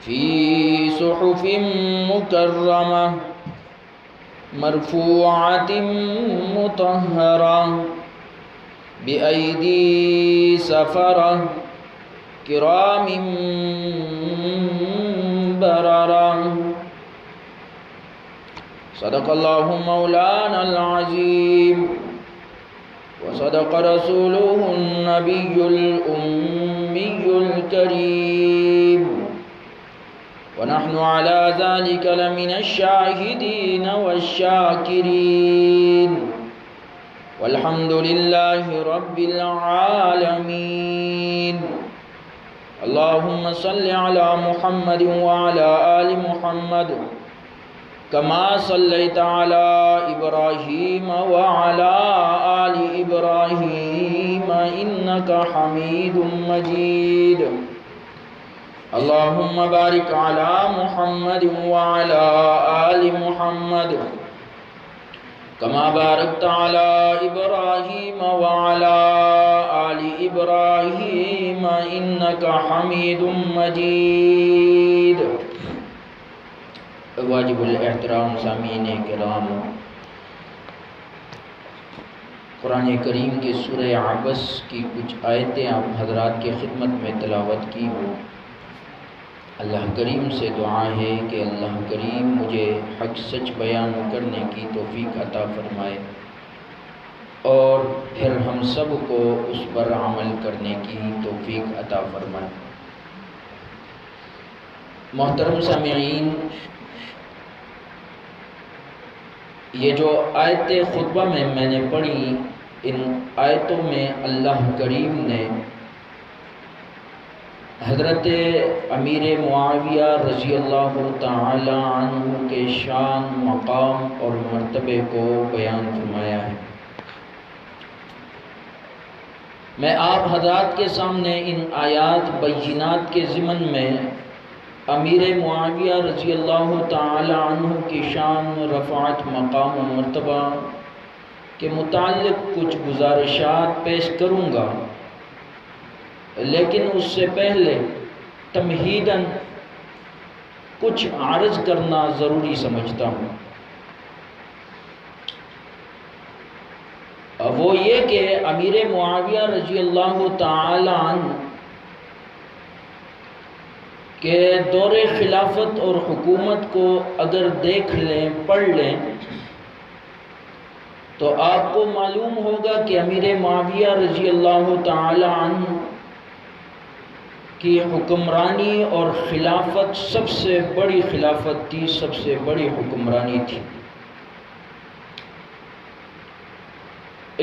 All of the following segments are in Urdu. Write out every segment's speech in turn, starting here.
فی صحف مکرمہ مرفوعۃ مطہرہ بأیدی سفرہ کرام بررہ۔ صدق اللہ مولانا العظیم وصدق رسوله النبی الأمی الکریم ونحن على ذلك لمن الشاهدين والشاكرين والحمد لله رب العالمين۔ اللهم صل على محمد وعلى آل محمد كما صليت على إبراهيم وعلى آل إبراهيم إنك حميد مجيد۔ اللهم بارك على محمد وعلى آل محمد كما باركت على إبراهيم وعلى آل إبراهيم إنك حميد مجيد۔ واجب الاحترام سامعین کرام، قرآن کریم کے سورہ عبس کی کچھ آیتیں آپ حضرات کی خدمت میں تلاوت کی ہو۔ اللہ کریم سے دعا ہے کہ اللہ کریم مجھے حق سچ بیان کرنے کی توفیق عطا فرمائے اور پھر ہم سب کو اس پر عمل کرنے کی توفیق عطا فرمائے۔ محترم سامعین، یہ جو آیت خطبہ میں نے پڑھی، ان آیتوں میں اللہ کریم نے حضرت امیر معاویہ رضی اللہ تعالی عنہ کے شان، مقام اور مرتبے کو بیان فرمایا ہے۔ میں آپ حضرات کے سامنے ان آیات بینات کے ضمن میں امیر معاویہ رضی اللہ تعالی عنہ کی شان، رفعت، مقام و مرتبہ کے متعلق کچھ گزارشات پیش کروں گا، لیکن اس سے پہلے تمہیداً کچھ عرض کرنا ضروری سمجھتا ہوں۔ وہ یہ کہ امیر معاویہ رضی اللہ تعالی عنہ کہ دور خلافت اور حکومت کو اگر دیکھ لیں، پڑھ لیں، تو آپ کو معلوم ہوگا کہ امیر معاویہ رضی اللہ تعالی عنہ کی حکمرانی اور خلافت سب سے بڑی خلافت تھی، سب سے بڑی حکمرانی تھی۔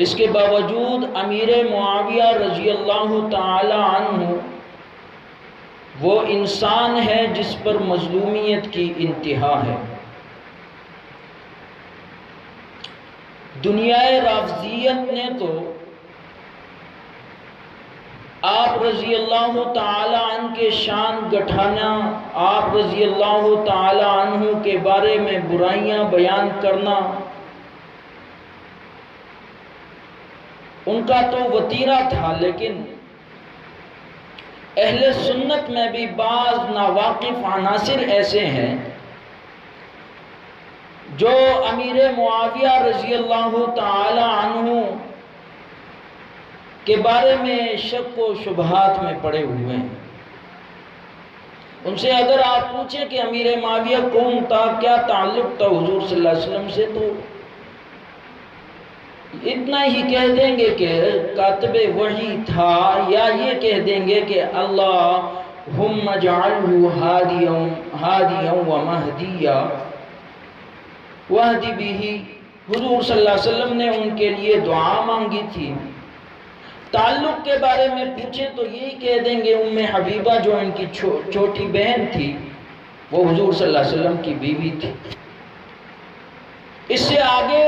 اس کے باوجود امیر معاویہ رضی اللہ تعالی عنہ وہ انسان ہے جس پر مظلومیت کی انتہا ہے۔ دنیائے رافضیت نے تو آپ رضی اللہ تعالی عنہ کے شان گٹھانا، آپ رضی اللہ تعالی عنہ کے بارے میں برائیاں بیان کرنا ان کا تو وتیرہ تھا، لیکن اہل سنت میں بھی بعض ناواقف عناصر ایسے ہیں جو امیر معاویہ رضی اللہ تعالی عنہ کے بارے میں شک و شبہات میں پڑے ہوئے ہیں۔ ان سے اگر آپ پوچھیں کہ امیر معاویہ کون تھا، کیا تعلق تھا حضور صلی اللہ علیہ وسلم سے، تو اتنا ہی کہہ دیں گے کہ کاتب وحی تھا، یا یہ کہہ دیں گے کہ اللہم اجعلہ ہادیا و مہدیا وہدی بہ، حضور صلی اللہ علیہ وسلم نے ان کے لیے دعا مانگی تھی۔ تعلق کے بارے میں پوچھیں تو یہی کہہ دیں گے ام حبیبہ جو ان کی چھوٹی بہن تھی، وہ حضور صلی اللہ علیہ وسلم کی بیوی تھی۔ اس سے آگے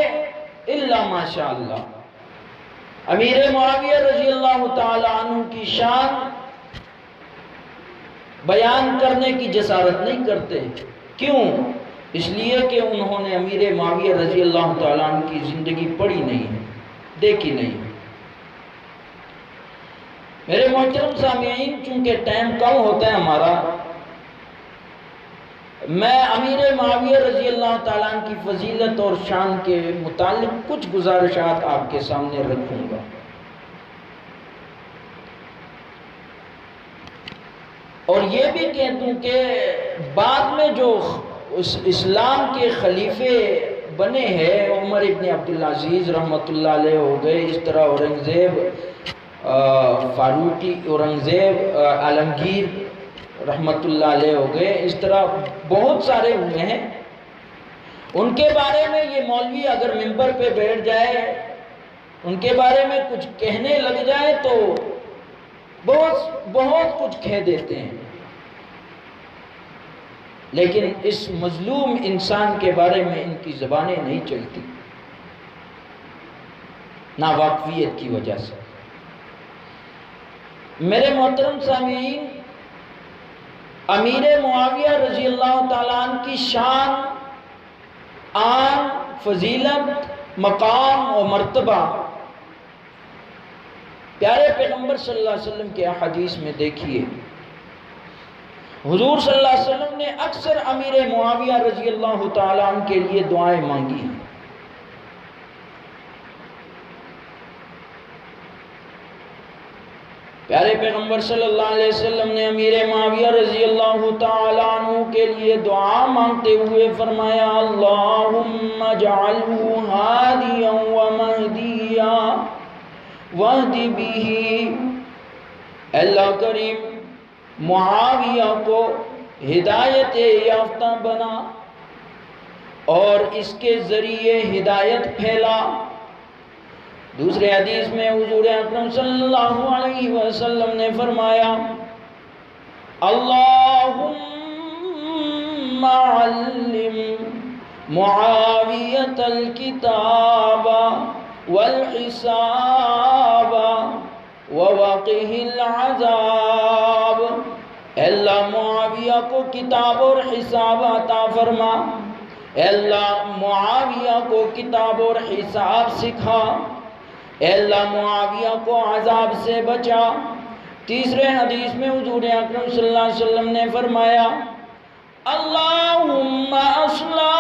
الا ماشاءاللہ امیر معاویہ رضی اللہ تعالی عنہ کی شان بیان کرنے کی جسارت نہیں کرتے۔ کیوں؟ اس لیے کہ انہوں نے امیر معاویہ رضی اللہ تعالی عنہ کی زندگی پڑھی نہیں ہے، دیکھی نہیں ہے۔ میرے محترم سامعین، چونکہ ٹائم کم ہوتا ہے ہمارا، میں امیر معاویہ رضی اللہ تعالیٰ عنہ کی فضیلت اور شان کے متعلق کچھ گزارشات آپ کے سامنے رکھوں گا۔ اور یہ بھی کہہ دوں کہ بعد میں جو اسلام کے خلیفے بنے ہیں، عمر ابن عبدالعزیز رحمۃ اللہ علیہ ہو گئے، اس طرح اورنگزیب فاروقی، اورنگزیب عالمگیر رحمۃ اللہ علیہ ہو گئے، اس طرح بہت سارے ہوئے ہیں۔ ان کے بارے میں یہ مولوی اگر ممبر پہ بیٹھ جائے، ان کے بارے میں کچھ کہنے لگ جائے تو بہت کچھ کہہ دیتے ہیں، لیکن اس مظلوم انسان کے بارے میں ان کی زبانیں نہیں چلتی، ناواقفیت کی وجہ سے۔ میرے محترم سامعین، امیر معاویہ رضی اللہ تعالیٰ عنہ کی شان، آن، فضیلت، مقام و مرتبہ پیارے پیغمبر صلی اللہ علیہ وسلم کے احادیث میں دیکھیے۔ حضور صلی اللہ علیہ وسلم نے اکثر امیر معاویہ رضی اللہ تعالیٰ عنہ کے لیے دعائیں مانگی ہیں۔ پیارے پیغمبر صلی اللہ علیہ وسلم نے امیر معاویہ رضی اللہ تعالیٰ عنہ کے لیے دعا مانگتے ہوئے فرمایا، اللہم اجعلہ ہادیا ومہدیا واہد بہ، اللہ کریم معاویہ کو ہدایت یافتہ بنا اور اس کے ذریعے ہدایت پھیلا۔ دوسرے حدیث میں حضور اکرم صلی اللہ علیہ وسلم نے فرمایا، اللہم علم معاویۃ الکتاب والحساب ووقہ العذاب، اے اللہ معاویہ کو کتاب اور حساب عطا فرما، اے اللہ معاویہ کو کتاب اور حساب سکھا، اے اللہ معاویہ کو عذاب سے بچا۔ تیسرے حدیث میں حضور اکرم صلی اللہ علیہ وسلم نے فرمایا، اللہم اصلح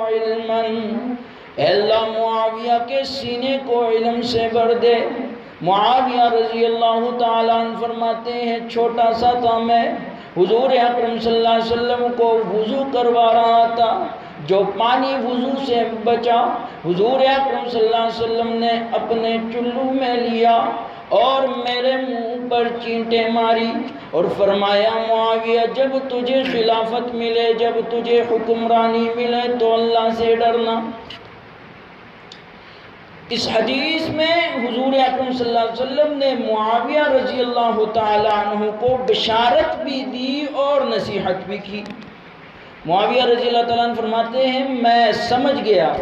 علما، اے اللہ معاویہ کے سینے کو علم سے بھر دے۔ معاویہ رضی اللہ تعالیٰ عنہ فرماتے ہیں، چھوٹا سا تھا میں، حضور اکرم صلی اللہ علیہ وسلم کو وضو کروا رہا تھا، جو پانی وضو سے بچا حضور اکرم صلی اللہ علیہ وسلم نے اپنے چلو میں لیا اور میرے منہ پر چینٹیں ماری اور فرمایا، معاویہ جب تجھے خلافت ملے، جب تجھے حکمرانی ملے تو اللہ سے ڈرنا۔ اس حدیث میں حضور اکرم صلی اللہ علیہ وسلم نے معاویہ رضی اللہ تعالیٰ عنہ کو بشارت بھی دی اور نصیحت بھی کی۔ معاویہ رضی اللہ تعالیٰ عنہ فرماتے ہیں، میں سمجھ گیا،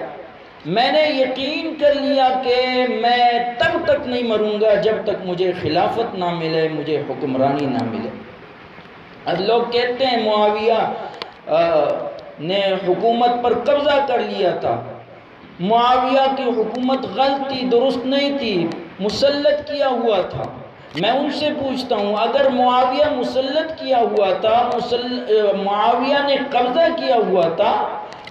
میں نے یقین کر لیا کہ میں تب تک نہیں مروں گا جب تک مجھے خلافت نہ ملے، مجھے حکمرانی نہ ملے۔ اب لوگ کہتے ہیں معاویہ نے حکومت پر قبضہ کر لیا تھا، معاویہ کی حکومت غلط تھی، درست نہیں تھی، مسلط کیا ہوا تھا۔ میں ان سے پوچھتا ہوں، اگر معاویہ مسلط کیا ہوا تھا، معاویہ نے قبضہ کیا ہوا تھا،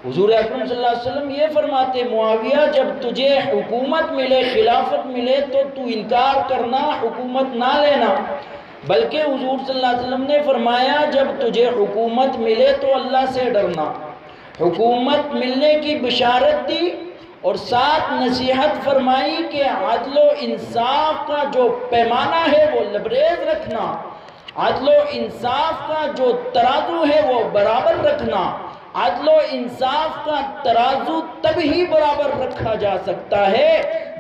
حضور اکرم صلی اللہ علیہ وسلم یہ فرماتے، معاویہ جب تجھے حکومت ملے، خلافت ملے تو انکار کرنا، حکومت نہ لینا، بلکہ حضور صلی اللہ علیہ وسلم نے فرمایا جب تجھے حکومت ملے تو اللہ سے ڈرنا۔ حکومت ملنے کی بشارت دی اور ساتھ نصیحت فرمائی کہ عدل و انصاف کا جو پیمانہ ہے وہ لبریز رکھنا، عدل و انصاف کا جو ترازو ہے وہ برابر رکھنا۔ عدل و انصاف کا ترازو تب ہی برابر رکھا جا سکتا ہے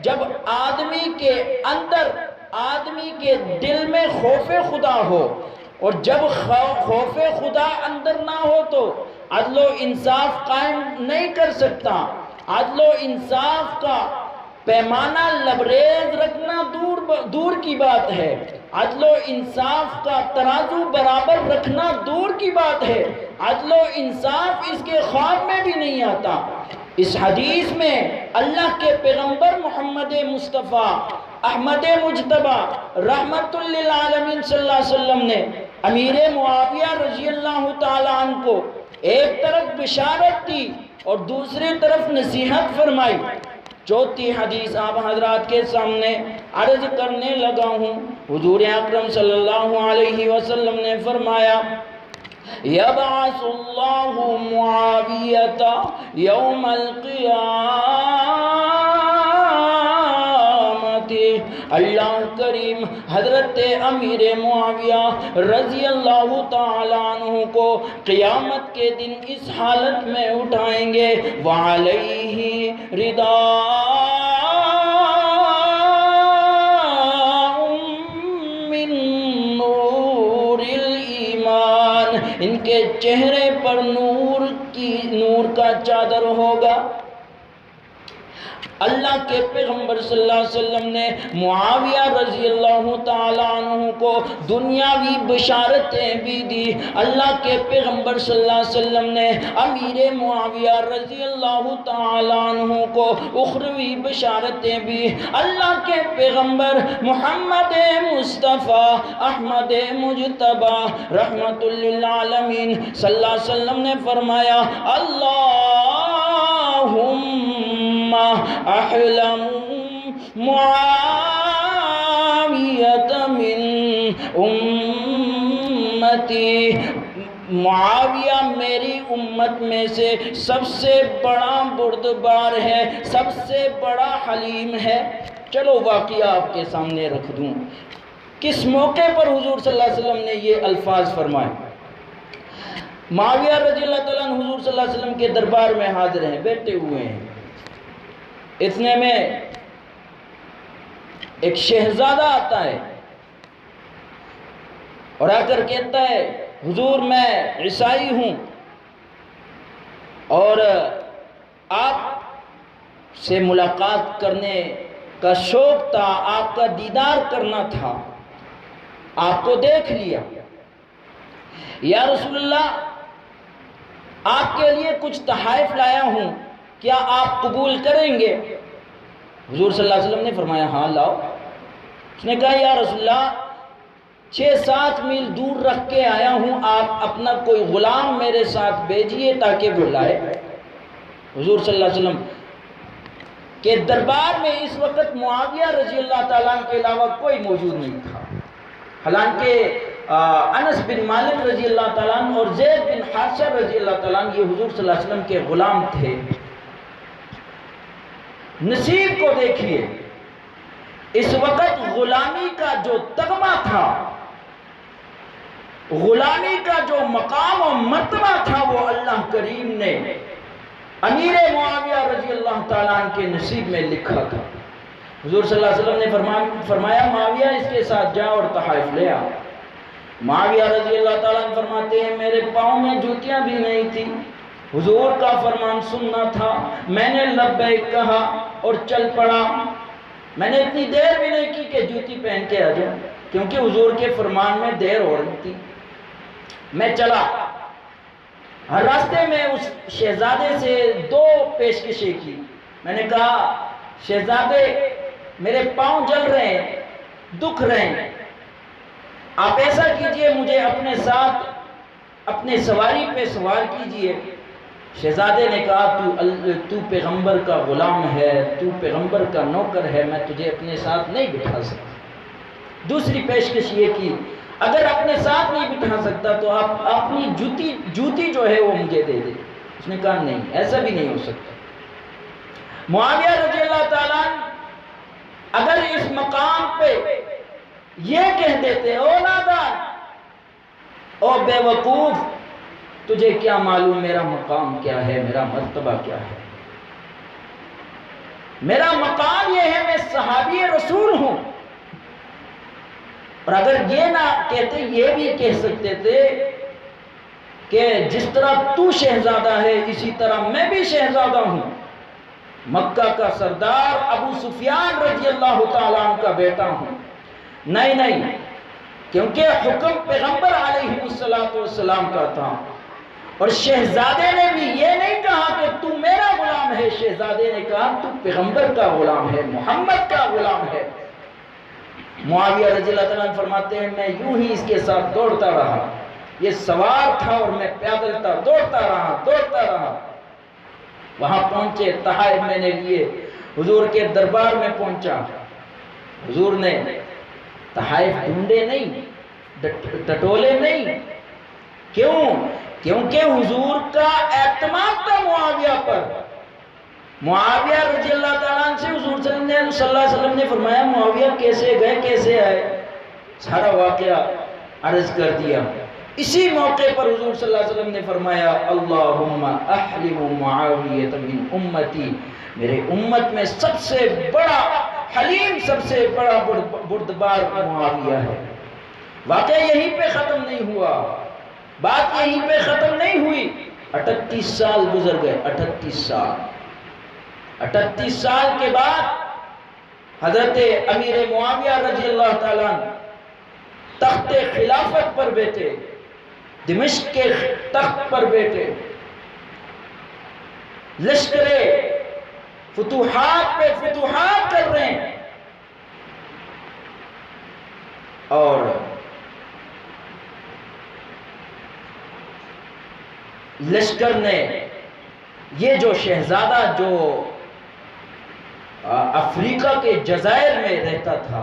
جب آدمی کے اندر، آدمی کے دل میں خوف خدا ہو، اور جب خوف خدا اندر نہ ہو تو عدل و انصاف قائم نہیں کر سکتا۔ عدل و انصاف کا پیمانہ لبریز رکھنا دور کی بات ہے، عدل و انصاف کا ترازو برابر رکھنا دور کی بات ہے، عدل و انصاف اس کے خواب میں بھی نہیں آتا۔ اس حدیث میں اللہ کے پیغمبر محمد مصطفیٰ احمد مجتبیٰ رحمت للعالمین صلی اللہ علیہ وسلم نے امیر معاویہ رضی اللہ تعالیٰ عنہ کو ایک طرف بشارت دی اور دوسری طرف نصیحت فرمائی۔ چوتھی حدیث آپ حضرات کے سامنے عرض کرنے لگا ہوں۔ حضور اکرم صلی اللہ علیہ وسلم نے فرمایا یبعث اللہ معاویۃ یوم القیامۃ، اللہ کریم حضرت امیر معاویہ رضی اللہ تعالیٰ عنہ کو قیامت کے دن اس حالت میں اٹھائیں گے وعلیہ رداء من نور الایمان، ان کے چہرے پر نور کا چادر ہوگا۔ اللہ کے پیغمبر صلی اللہ علیہ وسلم نے معاویہ رضی اللہ تعالیٰ عنہ کو دنیاوی بشارتیں بھی دی۔ اللہ کے پیغمبر صلی اللہ علیہ وسلم نے امیر معاویہ رضی اللہ تعالیٰ عنہ کو اخروی بشارتیں بھی۔ اللہ کے پیغمبر محمد مصطفیٰ احمد مجتبی رحمت للعالمین صلی اللہ علیہ وسلم نے فرمایا اللہم احلم معاویۃ من امتی، معاویہ میری امت میں سے سب سے بڑا بردبار ہے، سب سے بڑا حلیم ہے۔ چلو واقعہ آپ کے سامنے رکھ دوں، کس موقع پر حضور صلی اللہ علیہ وسلم نے یہ الفاظ فرمائے۔ معاویہ رضی اللہ تعالیٰ عنہ حضور صلی اللہ علیہ وسلم کے دربار میں حاضر ہیں، بیٹھے ہوئے ہیں۔ اتنے میں ایک شہزادہ آتا ہے اور آ کر کہتا ہے حضور میں عیسائی ہوں اور آپ سے ملاقات کرنے کا شوق تھا، آپ کا دیدار کرنا تھا، آپ کو دیکھ لیا۔ یا رسول اللہ آپ کے لیے کچھ تحائف لایا ہوں، کیا آپ قبول کریں گے؟ حضور صلی اللہ علیہ وسلم نے فرمایا ہاں لاؤ۔ اس نے کہا یا رسول اللہ 6-7 میل دور رکھ کے آیا ہوں، آپ اپنا کوئی غلام میرے ساتھ بھیجیے تاکہ وہ لائے۔ حضور صلی اللہ علیہ وسلم کے دربار میں اس وقت معاویہ رضی اللہ تعالیٰ عنہ کے علاوہ کوئی موجود نہیں تھا، حالانکہ انس بن مالک رضی اللہ تعالیٰ عنہ اور زید بن حارثہ رضی اللہ تعالیٰ عنہ یہ حضور صلی اللہ علیہ وسلم کے غلام تھے۔ نصیب کو دیکھیے، اس وقت غلامی کا جو تغمہ تھا، غلامی کا جو مقام و مرتبہ تھا، وہ اللہ کریم نے امیر معاویہ رضی اللہ تعالیٰ عنہ کے نصیب میں لکھا تھا۔ حضور صلی اللہ علیہ وسلم نے فرمایا معاویہ اس کے ساتھ جا اور تحائف لے آ۔ معاویہ رضی اللہ تعالیٰ عنہ فرماتے ہیں میرے پاؤں میں جوتیاں بھی نہیں تھی، حضور کا فرمان سننا تھا، میں نے لبیک کہا اور چل پڑا۔ میں نے اتنی دیر بھی نہیں کی کہ جوتی پہن کے آ جاؤں، کیونکہ حضور کے فرمان میں دیر ہو رہی تھی۔ میں چلا، ہر راستے میں اس شہزادے سے 2 پیشکشیں کی۔ میں نے کہا شہزادے میرے پاؤں جل رہے ہیں، دکھ رہے ہیں، آپ ایسا کیجئے مجھے اپنے ساتھ اپنے سواری پہ سوار کیجئے۔ شہزادے نے کہا تو پیغمبر کا غلام ہے، تو پیغمبر کا نوکر ہے، میں تجھے اپنے ساتھ نہیں بٹھا سکتا۔ دوسری پیشکش یہ کی اگر اپنے ساتھ نہیں بٹھا سکتا تو آپ اپنی جوتی جو ہے وہ مجھے دے دے۔ اس نے کہا نہیں، ایسا بھی نہیں ہو سکتا۔ معاویہ رضی اللہ تعالیٰ اگر اس مقام پہ یہ کہہ دیتے او نادان، او بے وقوف، تجھے کیا معلوم میرا مقام کیا ہے، میرا مرتبہ کیا ہے؟ میرا مقام یہ ہے میں صحابی رسول ہوں۔ اور اگر یہ نہ کہتے، یہ بھی کہہ سکتے تھے کہ جس طرح تو شہزادہ ہے اسی طرح میں بھی شہزادہ ہوں، مکہ کا سردار ابو سفیان رضی اللہ تعالیٰ عنہ کا بیٹا ہوں۔ نہیں، کیونکہ حکم پیغمبر علیہ السلام کا تھا، اور شہزادے نے بھی یہ نہیں کہا کہ تو میرا غلام ہے، شہزادے نے کہا تو پیغمبر کا غلام ہے، محمد کا غلام ہے۔ معاویہ رضی اللہ تعالیٰ عنہ فرماتے ہیں میں یوں ہی اس کے ساتھ دوڑتا رہا، یہ سوار تھا اور میں پیدل تھا، دوڑتا رہا، وہاں پہنچے، تحائف میں نے لیے، حضور کے دربار میں پہنچا۔ حضور نے تحائف ڈھونڈے نہیں، ٹٹولے نہیں، کیوں؟ کیونکہ حضور کا اعتماد تھا معاویہ پر۔ معاویہ رضی اللہ تعالیٰ عنہ سے حضور صلی اللہ علیہ وسلم نے فرمایا معاویہ کیسے گئے کیسے آئے، سارا واقعہ عرض کر دیا۔ اسی موقع پر حضور صلی اللہ علیہ وسلم نے فرمایا اللہم احلم معاویہ من امتی، میرے امت میں سب سے بڑا حلیم، سب سے بڑا بردبار معاویہ ہے۔ واقعہ یہیں پہ ختم نہیں ہوا، بات یہیں پہ ختم نہیں ہوئی، 38 سال گزر گئے، 38 سال کے بعد حضرت امیر معاویہ رضی اللہ تعالیٰ عنہ تخت خلافت پر بیٹھے، دمشق کے تخت پر بیٹھے، لشکر فتوحات پہ فتوحات کر رہے ہیں، اور لشکر نے یہ جو شہزادہ جو افریقہ کے جزائر میں رہتا تھا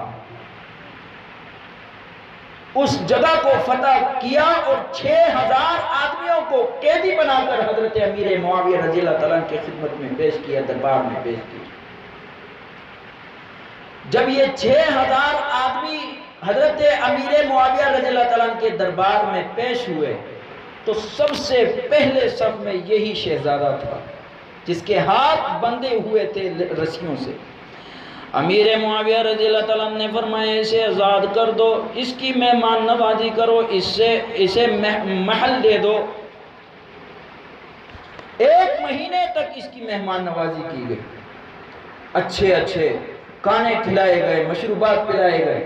اس جگہ کو فتح کیا اور 6000 آدمیوں کو قیدی بنا کر حضرت امیر معاویہ رضی اللہ تعالیٰ کی خدمت میں پیش کیا، دربار میں پیش کیا۔ جب یہ 6000 آدمی حضرت امیر معاویہ رضی اللہ تعالیٰ کے دربار میں پیش ہوئے تو سب سے پہلے صف میں یہی شہزادہ تھا جس کے ہاتھ بندھے ہوئے تھے رسیوں سے۔ امیر معاویہ رضی اللہ تعالیٰ نے فرمایا اسے آزاد کر دو، اس کی مہمان نوازی کرو، اسے محل دے دو۔ 1 مہینے تک اس کی مہمان نوازی کی گئی، اچھے کھانے کھلائے گئے، مشروبات پلائے گئے۔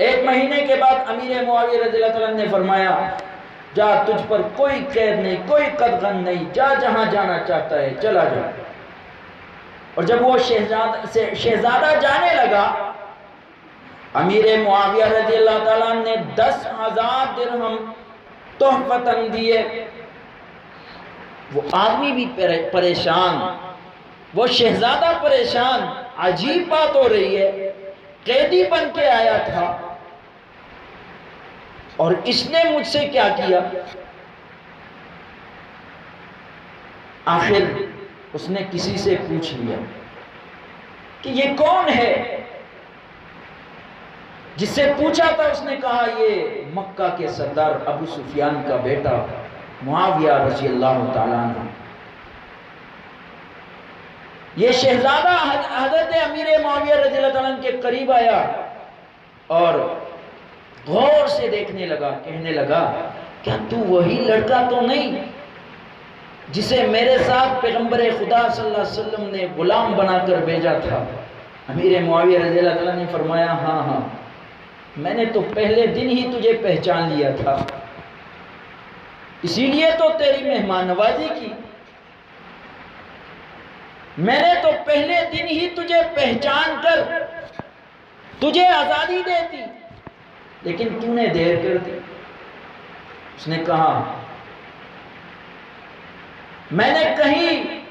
1 مہینے کے بعد امیر معاویہ رضی اللہ تعالیٰ نے فرمایا جا، تجھ پر کوئی قید نہیں، کوئی قدغن نہیں، جا جہاں جانا چاہتا ہے چلا جا۔ اور جب وہ شہزادہ جانے لگا، امیر معاویہ رضی اللہ تعالیٰ نے 10,000 درہم تحفتاً دیے۔ وہ آدمی بھی پریشان، وہ شہزادہ پریشان، عجیب بات ہو رہی ہے، قیدی بن کے آیا تھا اور اس نے مجھ سے کیا کیا؟ آخر اس نے کسی سے پوچھ لیا کہ یہ کون ہے؟ جس سے پوچھا تھا اس نے کہا یہ مکہ کے سردار ابو سفیان کا بیٹا معاویہ رضی اللہ تعالیٰ عنہ۔ یہ شہزادہ حضرت امیر معاویہ رضی اللہ تعالیٰ عنہ کے قریب آیا اور غور سے دیکھنے لگا، کہنے لگا کیا تو وہی لڑکا تو نہیں جسے میرے ساتھ پیغمبر خدا صلی اللہ علیہ وسلم نے غلام بنا کر بھیجا تھا؟ امیر معاویہ رضی اللہ تعالیٰ نے فرمایا ہاں، میں نے تو پہلے دن ہی تجھے پہچان لیا تھا، اسی لیے تو تیری مہمان نوازی کی، میں نے تو پہلے دن ہی تجھے پہچان کر تجھے آزادی دیتی، لیکن تو نے دیر کر دی۔ اس نے کہا میں نے کہیں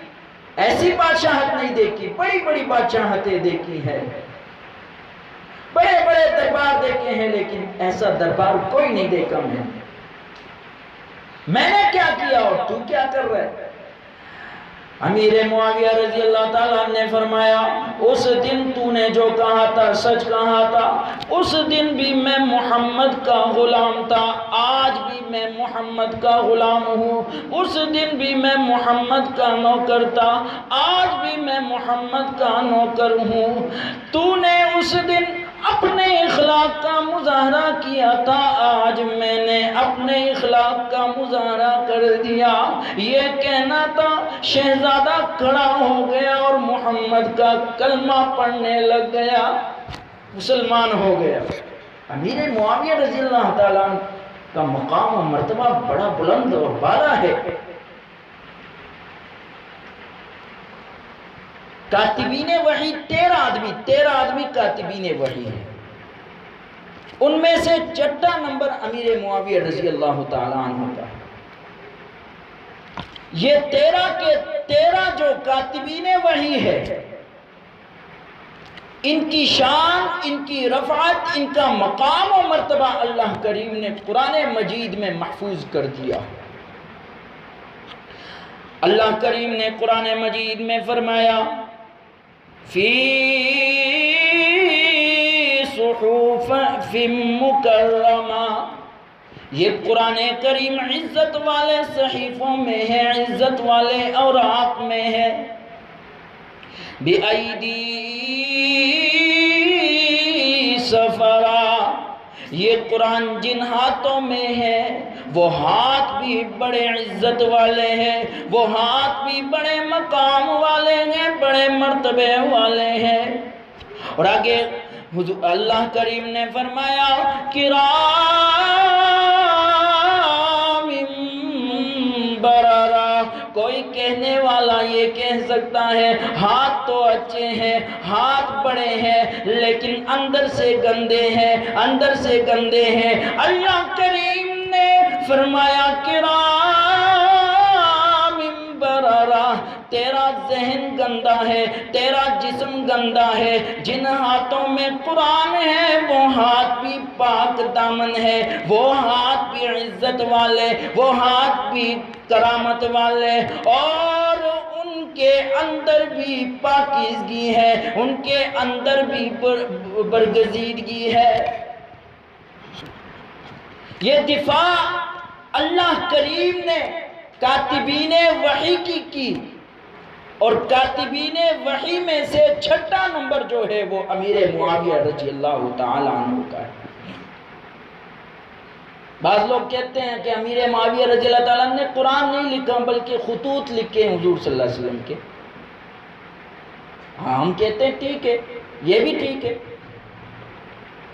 ایسی بادشاہت نہیں دیکھی، بڑی بڑی بادشاہتیں دیکھی ہیں، بڑے بڑے دربار دیکھے ہیں، لیکن ایسا دربار کوئی نہیں دیکھا میں نے کیا کیا اور تو کیا کر رہا ہے؟ امیر معاویہ رضی اللہ تعالیٰ نے فرمایا اس دن تو نے جو کہا تھا سچ کہا تھا، اس دن بھی میں محمد کا غلام تھا، آج بھی میں محمد کا غلام ہوں، اس دن بھی میں محمد کا نوکر تھا، آج بھی میں محمد کا نوکر ہوں۔ تو نے اس دن اپنے اخلاق کا مظاہرہ کیا تھا، آج میں نے اپنے اخلاق کا مظاہرہ کر دیا۔ یہ کہنا تھا شہزادہ کھڑا ہو گیا اور محمد کا کلمہ پڑھنے لگ گیا، مسلمان ہو گیا۔ امیر معاویہ رضی اللہ تعالیٰ کا مقام و مرتبہ بڑا بلند اور بالا ہے۔ کاتبین وحی 13 آدمی کاتبین وحی ہیں، ان میں سے چھٹا نمبر امیر معاویہ رضی اللہ تعالی عنہ کا ہے۔ یہ 13 کے 13 جو کاتبین وحی ہے، ان کی شان، ان کی رفعت، ان کا مقام و مرتبہ اللہ کریم نے قرآن مجید میں محفوظ کر دیا۔ اللہ کریم نے قرآن مجید میں فرمایا فی صحف مکرمہ، یہ قرآن کریم عزت والے صحیفوں میں ہے، عزت والے اوراق میں ہے، بِأَيْدِي سفرا، یہ قرآن جن ہاتھوں میں ہے وہ ہاتھ بھی بڑے عزت والے ہیں، وہ ہاتھ بھی بڑے مقام والے ہیں، بڑے مرتبے والے ہیں۔ اور آگے اللہ کریم نے فرمایا کرام بررا، کوئی کہنے والا یہ کہہ سکتا ہے ہاتھ تو اچھے ہیں، ہاتھ بڑے ہیں، لیکن اندر سے گندے ہیں، اندر سے گندے ہیں۔ اللہ کریم نے فرمایا کرام بررا، تیرا ذہن گندا ہے، تیرا جسم گندا ہے، جن ہاتھوں میں قرآن ہے وہ ہاتھ بھی پاک دامن ہے، وہ ہاتھ بھی عزت والے، وہ ہاتھ بھی کرامت والے، اور ان کے اندر بھی پاکیزگی ہے، ان کے اندر بھی برگزیدگی ہے۔ یہ دفاع اللہ کریم نے کاتبین وحی کی، اور کاتبین وحی میں سے چھٹا نمبر جو ہے وہ امیر معاویہ رضی اللہ تعالی عنہ کا ہے۔ بعض لوگ کہتے ہیں کہ امیر معاویہ رضی اللہ تعالیٰ عنہ نے قرآن نہیں لکھا بلکہ خطوط لکھے ہیں حضور صلی اللہ علیہ وسلم کے۔ ہاں ہم کہتے ہیں ٹھیک ہے، یہ بھی ٹھیک ہے،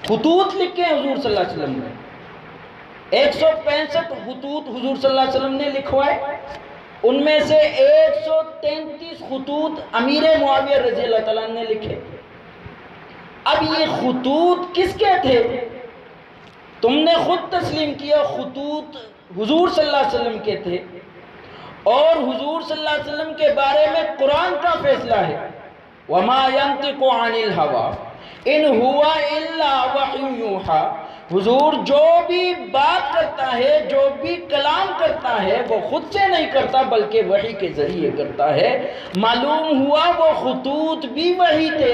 خطوط لکھے ہیں حضور صلی اللہ علیہ وسلم نے، 165 خطوط حضور صلی اللہ علیہ وسلم نے لکھوائے، ان میں سے 133 خطوط امیر معاویہ رضی اللہ تعالیٰ عنہ نے لکھے۔ اب یہ خطوط کس کے تھے؟ تم نے خود تسلیم کیا خطوط حضور صلی اللہ علیہ وسلم کے تھے، اور حضور صلی اللہ علیہ وسلم کے بارے میں قرآن کا فیصلہ ہے وَمَا يَنْطِقُ عَنِ الْهَوَىٰ إِنْ هُوَ إِلَّا وَحْيٌ يُوحَىٰ، حضور جو بھی بات کرتا ہے، جو بھی کلام کرتا ہے وہ خود سے نہیں کرتا بلکہ وحی کے ذریعے کرتا ہے۔ معلوم ہوا وہ خطوط بھی وحی تھے،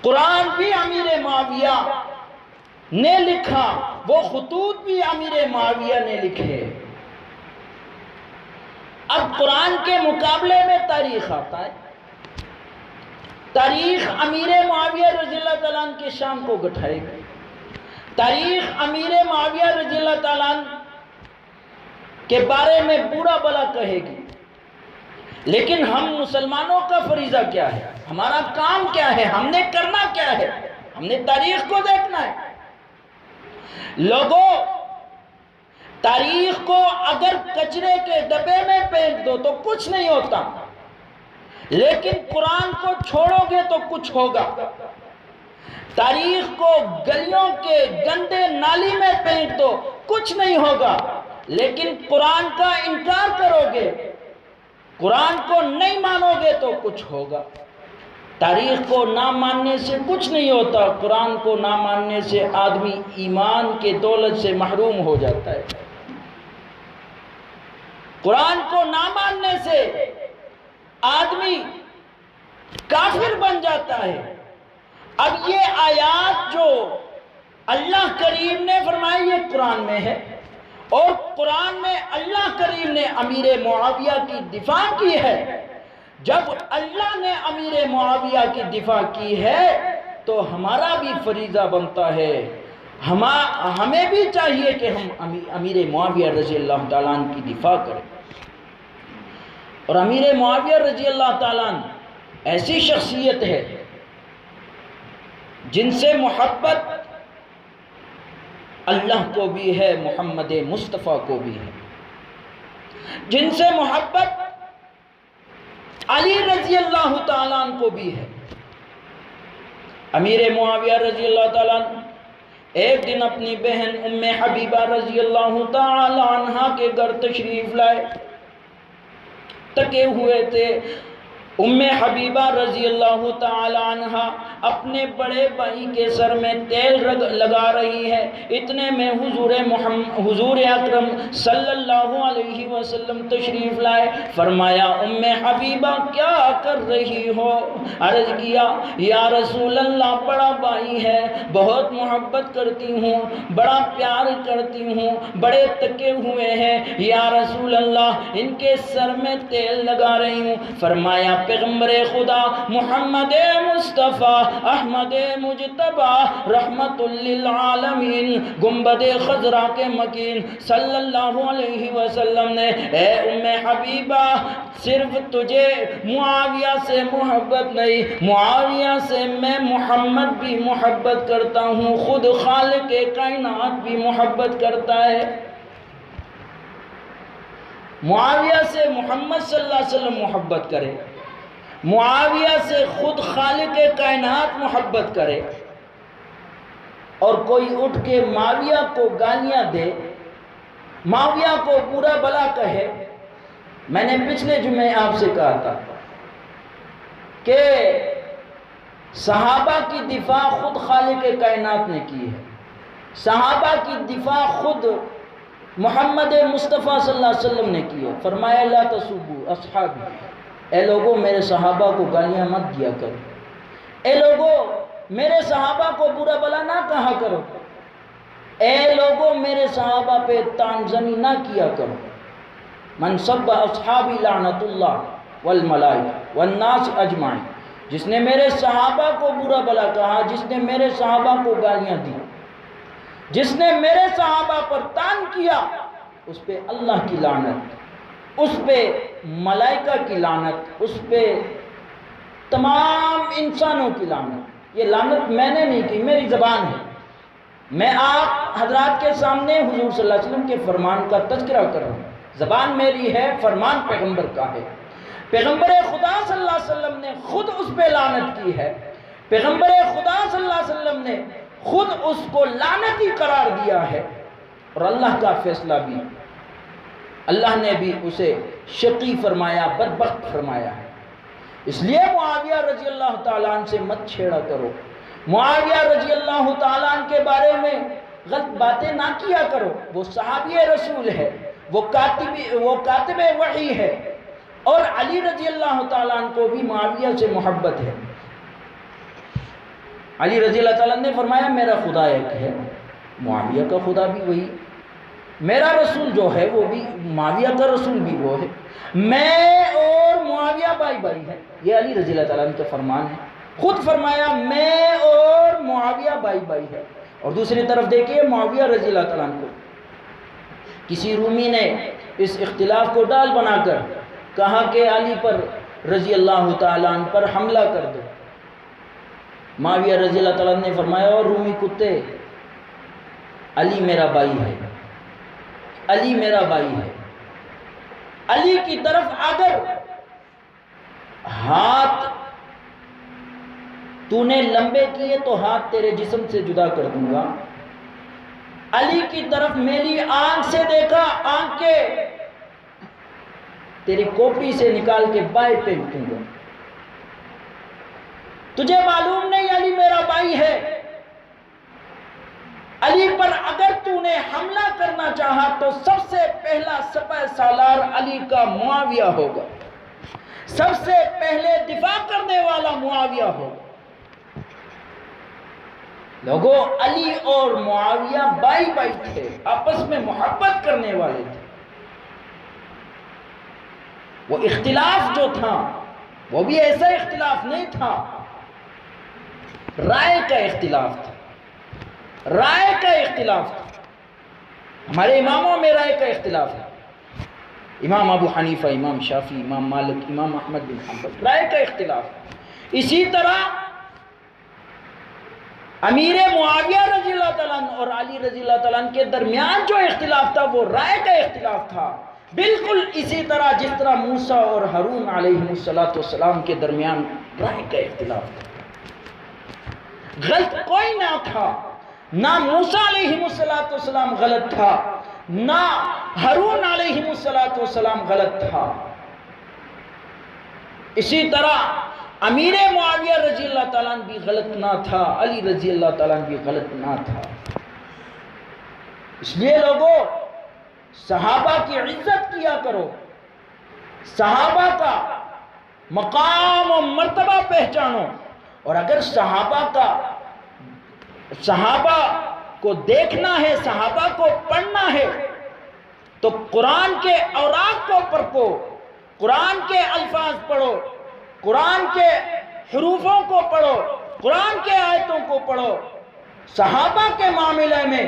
قرآن بھی امیر معاویہ نے لکھا، وہ خطوط بھی امیر معاویہ نے لکھے۔ اب قرآن کے مقابلے میں تاریخ آتا ہے، تاریخ امیر معاویہ رضی اللہ تعالیٰ عنہ کے شان کو گٹھائے گی، تاریخ امیر معاویہ رضی اللہ تعالیٰ عنہ کے بارے میں برا بھلا کہے گی۔ لیکن ہم مسلمانوں کا فریضہ کیا ہے، ہمارا کام کیا ہے، ہم نے کرنا کیا ہے؟ ہم نے تاریخ کو دیکھنا ہے۔ لوگوں، تاریخ کو اگر کچرے کے ڈبے میں پھینک دو تو کچھ نہیں ہوتا، لیکن قرآن کو چھوڑو گے تو کچھ ہوگا۔ تاریخ کو گلیوں کے گندے نالی میں پھینک دو کچھ نہیں ہوگا، لیکن قرآن کا انکار کرو گے، قرآن کو نہیں مانو گے تو کچھ ہوگا۔ تاریخ کو نہ ماننے سے کچھ نہیں ہوتا، قرآن کو نہ ماننے سے آدمی ایمان کے دولت سے محروم ہو جاتا ہے، قرآن کو نہ ماننے سے آدمی کافر بن جاتا ہے۔ اب یہ آیات جو اللہ کریم نے فرمائی یہ قرآن میں ہے، اور قرآن میں اللہ کریم نے امیر معاویہ کی دفاع کی ہے۔ جب اللہ نے امیر معاویہ کی دفاع کی ہے تو ہمارا بھی فریضہ بنتا ہے، ہمیں بھی چاہیے کہ ہم امیر معاویہ رضی اللہ تعالیٰ عنہ کی دفاع کریں۔ اور امیر معاویہ رضی اللہ تعالیٰ عنہ ایسی شخصیت ہے جن سے محبت اللہ کو بھی ہے، محمد مصطفیٰ کو بھی ہے، جن سے محبت علی رضی اللہ تعالیٰ عنہ کو بھی ہے۔ امیر معاویہ رضی اللہ تعالیٰ عنہ ایک دن اپنی بہن ام حبیبہ رضی اللہ تعالیٰ عنہ کے گھر تشریف لائے، تکے ہوئے تھے۔ ام حبیبہ رضی اللہ تعالی عنہ اپنے بڑے بھائی کے سر میں تیل لگا رہی ہے، اتنے میں حضور اکرم صلی اللہ علیہ وسلم تشریف لائے۔ فرمایا ام حبیبہ کیا کر رہی ہو؟ عرض کیا یا رسول اللہ بڑا بھائی ہے، بہت محبت کرتی ہوں، بڑا پیار کرتی ہوں، بڑے تکے ہوئے ہیں، یا رسول اللہ ان کے سر میں تیل لگا رہی ہوں۔ فرمایا پیغمبر خدا محمد مصطفیٰ احمد مجتبی رحمت للعالمین گنبد خضرا کے مکین صلی اللہ علیہ وسلم نے اے ام حبیبہ صرف تجھے معاویہ سے محبت نہیں، معاویہ سے میں محمد بھی محبت کرتا ہوں، خود خالق کائنات بھی محبت کرتا ہے۔ معاویہ سے محمد صلی اللہ علیہ وسلم محبت کرے، معاویہ سے خود خالق کائنات محبت کرے، اور کوئی اٹھ کے معاویہ کو گالیاں دے، معاویہ کو برا بلا کہے۔ میں نے پچھلے جمعے آپ سے کہا تھا کہ صحابہ کی دفاع خود خالق کائنات نے کی ہے، صحابہ کی دفاع خود محمد مصطفیٰ صلی اللہ علیہ وسلم نے کی ہے۔ فرمایا لا تسبوا اصحابی، اے لوگوں میرے صحابہ کو گالیاں مت دیا کرو، اے لوگوں میرے صحابہ کو برا بلا نہ کہا کرو، اے لوگوں میرے صحابہ پہ طعن زنی نہ کیا کرو۔ من سب اصحابی لعنت اللہ والملائکہ والناس اجمعین، جس نے میرے صحابہ کو برا بلا کہا، جس نے میرے صحابہ کو گالیاں دی، جس نے میرے صحابہ پر طعن کیا، اس پہ اللہ کی لعنت، اس پہ ملائکہ کی لعنت، اس پہ تمام انسانوں کی لعنت۔ یہ لعنت میں نے نہیں کی، میری زبان ہے۔ میں آپ حضرات کے سامنے حضور صلی اللہ علیہ وسلم کے فرمان کا تذکرہ کر رہا ہوں، زبان میری ہے، فرمان پیغمبر کا ہے۔ پیغمبر خدا صلی اللہ علیہ وسلم نے خود اس پہ لعنت کی ہے، پیغمبر خدا صلی اللہ علیہ وسلم نے خود اس کو لعنتی قرار دیا ہے، اور اللہ کا فیصلہ بھی، اللہ نے بھی اسے شقی فرمایا، بدبخت فرمایا ہے۔ اس لیے معاویہ رضی اللہ تعالیٰ عنہ سے مت چھیڑا کرو، معاویہ رضی اللہ تعالیٰ عنہ کے بارے میں غلط باتیں نہ کیا کرو۔ وہ صحابی رسول ہے، وہ کاتب وحی ہے، اور علی رضی اللہ تعالیٰ عنہ کو بھی معاویہ سے محبت ہے۔ علی رضی اللہ تعالیٰ عنہ نے فرمایا میرا خدا ایک ہے، معاویہ کا خدا بھی وہی، میرا رسول جو ہے وہ بھی، معاویہ کا رسول بھی وہ ہے، میں اور معاویہ بھائی بھائی ہے۔ یہ علی رضی اللہ تعالیٰ عنہ کا فرمان ہے، خود فرمایا میں اور معاویہ بھائی بھائی ہے۔ اور دوسری طرف دیکھیے معاویہ رضی اللہ تعالیٰ عنہ کو کسی رومی نے اس اختلاف کو ڈال بنا کر کہا کہ علی پر رضی اللہ تعالیٰ عنہ پر حملہ کر دو۔ معاویہ رضی اللہ تعالیٰ عنہ نے فرمایا اور رومی کتے، علی میرا بھائی ہے، علی میرا بھائی ہے، علی کی طرف اگر ہاتھ تو نے لمبے کیے تو ہاتھ تیرے جسم سے جدا کر دوں گا، علی کی طرف میری آنکھ سے دیکھا، آنکھ کے تیری کوپڑی سے نکال کے بائیں پھینک دوں گا۔ تجھے معلوم نہیں علی میرا بھائی ہے، علی پر اگر تو نے حملہ کرنا چاہا تو سب سے پہلا سپہ سالار علی کا معاویہ ہوگا، سب سے پہلے دفاع کرنے والا معاویہ ہوگا۔ لوگوں علی اور معاویہ بھائی بھائی تھے، آپس میں محبت کرنے والے تھے۔ وہ اختلاف جو تھا وہ بھی ایسا اختلاف نہیں تھا، رائے کا اختلاف تھا، رائے کا اختلاف تھا۔ ہمارے اماموں میں رائے کا اختلاف ہے، امام ابو حنیفہ، امام شافعی، امام مالک، امام احمد بن حنبل، رائے کا اختلاف ہے۔ اسی طرح امیر معاویہ رضی اللہ تعالیٰ عنہ اور علی رضی اللہ تعالیٰ عنہ کے درمیان جو اختلاف تھا وہ رائے کا اختلاف تھا۔ بالکل اسی طرح جس طرح موسیٰ اور ہارون علیہ السلام کے درمیان رائے کا اختلاف تھا. غلط کوئی نہ تھا، نہ موسیٰ علیہ السلام غلط تھا، نہ ہارون علیہ السلام غلط تھا. اسی طرح امیر معاویہ رضی اللہ تعالیٰ عنہ بھی غلط نہ تھا، علی رضی اللہ تعالیٰ عنہ بھی غلط نہ تھا. اس لیے لوگوں صحابہ کی عزت کیا کرو، صحابہ کا مقام و مرتبہ پہچانو. اور اگر صحابہ کو دیکھنا ہے، صحابہ کو پڑھنا ہے تو قرآن کے اوراق کو پرکھو، قرآن کے الفاظ پڑھو، قرآن کے حروفوں کو پڑھو، قرآن کے آیتوں کو پڑھو. صحابہ کے معاملے میں،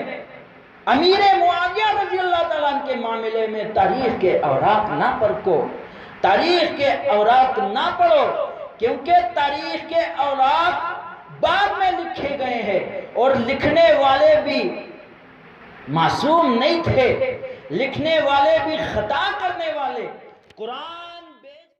امیر معاویہ رضی اللہ تعالیٰ عنہ کے معاملے میں تاریخ کے اوراق نہ پرکھو، تاریخ کے اوراق نہ پڑھو، کیونکہ تاریخ کے اوراق بعد میں لکھے گئے ہیں اور لکھنے والے بھی معصوم نہیں تھے، لکھنے والے بھی خطا کرنے والے. قرآن